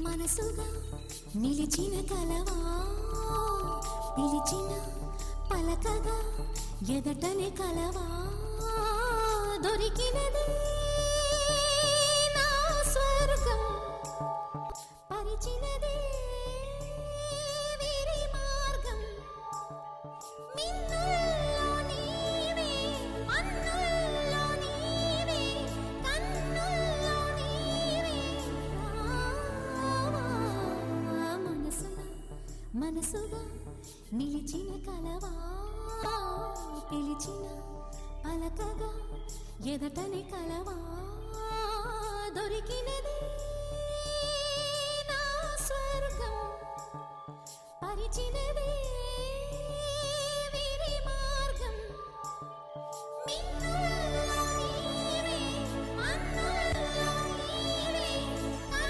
మనసుగా నిలిచిన కలవా పిలిచిన పలకగా ఎదటనే కలవా దొరికినది నా స్వర్గం పరిచినది వీరి మార్గం మిన్నుల్లో నీవే మన్నుల్లో నీవే కన్నుల్లో నీవే రావా మనసుగా నిలిచిన కలవా పిలిచిన పలకగా ఎదటని కలవా దొరికినది నా స్వర్గం పరిచినది